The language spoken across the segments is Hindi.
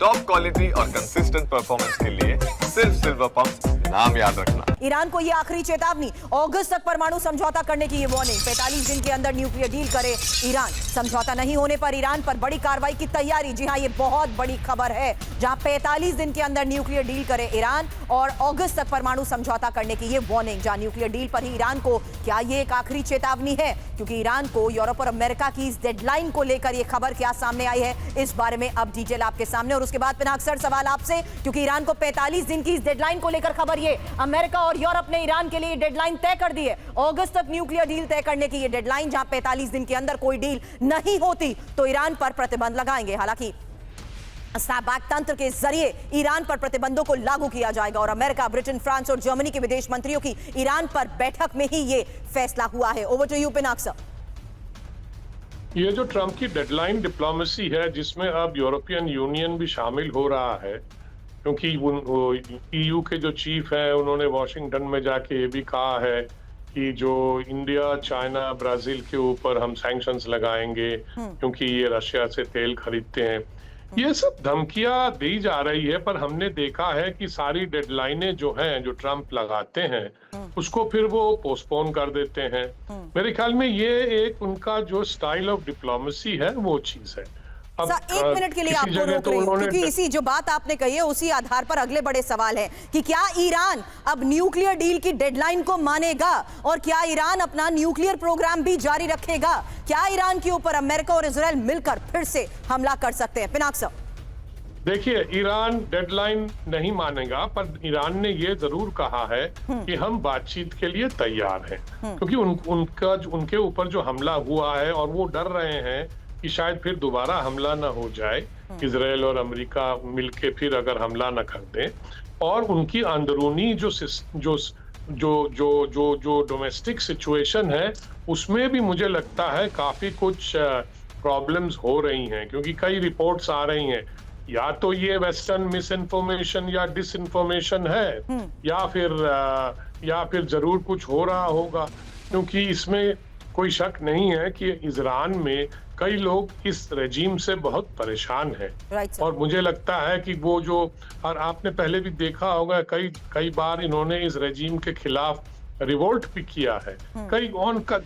टॉप क्वालिटी और कंसिस्टेंट परफॉर्मेंस के लिए सिर्फ सिल्वर पंप नाम याद रखना। ईरान को ये आखिरी चेतावनी, अगस्त तक परमाणु समझौता करने की ये वार्निंग। 45 दिन के अंदर न्यूक्लियर डील करे ईरान। समझौता नहीं होने पर ईरान पर बड़ी कार्रवाई की तैयारी। जी हां, ये बहुत बड़ी खबर है, जहां 45 दिन के अंदर न्यूक्लियर डील करे ईरान और अगस्त तक परमाणु समझौता करने की ये वार्निंग। जहां न्यूक्लियर डील पर ही ईरान को क्या ये एक आखिरी चेतावनी है, क्योंकि ईरान को यूरोप और अमेरिका की इस डेडलाइन को लेकर ये खबर क्या सामने आई है, इस बारे में अब डिटेल आपके सामने। और उसके बाद पिनाक सर, सवाल आपसे, क्योंकि ईरान को 45 दिन की इस डेडलाइन को लेकर खबर, ये अमेरिका और यूरोप ने ईरान के लिए डेडलाइन तय कर दी है, अगस्त तक न्यूक्लियर डील तय करने की ये डेडलाइन, जहां 45 दिन के अंदर कोई डील नहीं होती तो ईरान पर प्रतिबंध लगाएंगे। हालांकि स्नैपबैक तंत्र के जरिए ईरान पर प्रतिबंधों को लागू किया जाएगा और अमेरिका, ब्रिटेन, फ्रांस और जर्मनी के विदेश मंत्रियों की ईरान पर बैठक में ही ये फैसला हुआ है। Over to you Pinak sir. ये जो ट्रंप की डेडलाइन डिप्लोमेसी है, जिसमें अब यूरोपियन यूनियन भी शामिल हो रहा है, क्योंकि ईयू के जो चीफ हैं उन्होंने वॉशिंगटन में जाके ये भी कहा है कि जो इंडिया, चाइना, ब्राजील के ऊपर हम सैंक्शंस लगाएंगे क्योंकि ये रशिया से तेल खरीदते हैं। ये सब धमकियां दी जा रही है, पर हमने देखा है कि सारी डेडलाइनें जो हैं, जो ट्रंप लगाते हैं, उसको फिर वो पोस्टपोन कर देते हैं। मेरे ख्याल में ये एक उनका जो स्टाइल ऑफ डिप्लोमेसी है वो चीज है। अब एक मिनट के लिए आपको रोक रही हूं, क्योंकि इसी जो बात आपने कही है उसी आधार पर अगले बड़े सवाल है कि क्या ईरान अब न्यूक्लियर डील की डेडलाइन को मानेगा और क्या ईरान अपना न्यूक्लियर प्रोग्राम भी जारी रखेगा? क्या ईरान के ऊपर अमेरिका और इजराइल मिलकर फिर से हमला कर सकते हैं? पिनाक सर, देखिए, ईरान डेडलाइन नहीं मानेगा, पर ईरान ने ये जरूर कहा है कि हम बातचीत के लिए तैयार हैं, क्योंकि उनके ऊपर जो हमला हुआ है और वो डर रहे हैं कि शायद फिर दोबारा हमला ना हो जाए, इजराइल और अमेरिका मिलके फिर अगर हमला ना कर दें। और उनकी अंदरूनी जो डोमेस्टिक सिचुएशन है, उसमें भी मुझे लगता है काफी कुछ प्रॉब्लम्स हो रही हैं, क्योंकि कई रिपोर्ट्स आ रही हैं, या तो ये वेस्टर्न मिस इन्फॉर्मेशन या डिस इन्फॉर्मेशन है, या फिर जरूर कुछ हो रहा होगा, क्योंकि इसमें कोई शक नहीं है कि ईरान में कई लोग इस रेजीम से बहुत परेशान हैं। और मुझे लगता है कि वो जो, और आपने पहले भी देखा होगा, कई बार इन्होंने इस रेजीम के खिलाफ रिवोल्ट भी किया है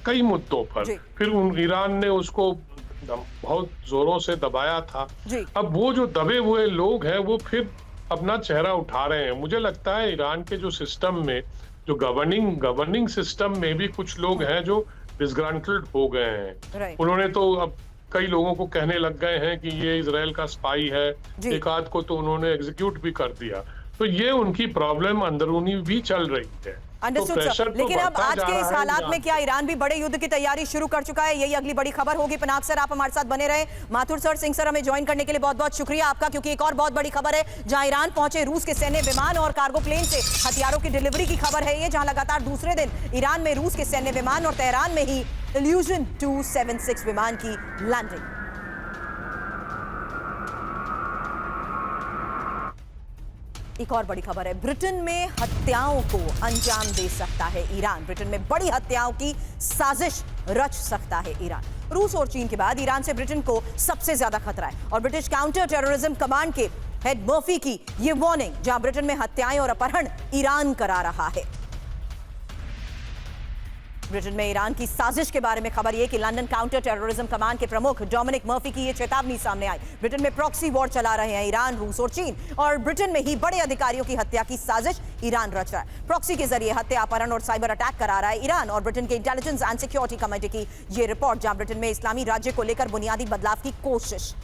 कई मुद्दों पर, फिर ईरान ने उसको बहुत जोरों से दबाया था। अब वो जो दबे हुए लोग हैं वो फिर अपना चेहरा उठा रहे हैं। मुझे लगता है ईरान के जो सिस्टम में, जो गवर्निंग सिस्टम में भी कुछ लोग हैं जो डिसग्रंटल्ड हो गए हैं। उन्होंने तो अब कई लोगों को कहने लग गए हैं कि ये इजराइल का स्पाई है, एक आध को तो उन्होंने एग्जीक्यूट भी कर दिया। तो ये उनकी प्रॉब्लम अंदरूनी भी चल रही है। अंडरस्टूड, लेकिन अब आज के इस हालात में क्या ईरान भी बड़े युद्ध की तैयारी शुरू कर चुका है? यही अगली बड़ी खबर होगी। पिनाक सर, आप हमारे साथ बने रहे। माथुर सर, सिंह सर, हमें ज्वाइन करने के लिए बहुत बहुत शुक्रिया आपका, क्योंकि एक और बहुत बड़ी खबर है, जहां ईरान पहुंचे रूस के सैन्य विमान और कार्गो प्लेन से हथियारों की डिलीवरी की खबर है ये, जहां लगातार दूसरे दिन ईरान में रूस के सैन्य विमान और तेहरान में ही इल्यूजन 276 विमान की लैंडिंग। एक और बड़ी खबर है, ब्रिटेन में हत्याओं को अंजाम दे सकता है ईरान। ब्रिटेन में बड़ी हत्याओं की साजिश रच सकता है ईरान। रूस और चीन के बाद ईरान से ब्रिटेन को सबसे ज्यादा खतरा है और ब्रिटिश काउंटर टेररिज्म कमांड के हेड मर्फी की ये वार्निंग, जहां ब्रिटेन में हत्याएं और अपहरण ईरान करा रहा है। ब्रिटेन में ईरान की साजिश के बारे में खबर यह कि लंदन काउंटर टेररिज्म कमांड के प्रमुख डोमिनिक मर्फी की यह चेतावनी सामने आई। ब्रिटेन में प्रॉक्सी वॉर चला रहे हैं ईरान, रूस और चीन, और ब्रिटेन में ही बड़े अधिकारियों की हत्या की साजिश ईरान रच रहा है। प्रॉक्सी के जरिए हत्या, अपहरण और साइबर अटैक करा रहा है ईरान। और ब्रिटेन के इंटेलिजेंस एंड सिक्योरिटी कमेटी की यह रिपोर्ट, जहां ब्रिटेन में इस्लामी राज्य को लेकर बुनियादी बदलाव की कोशिश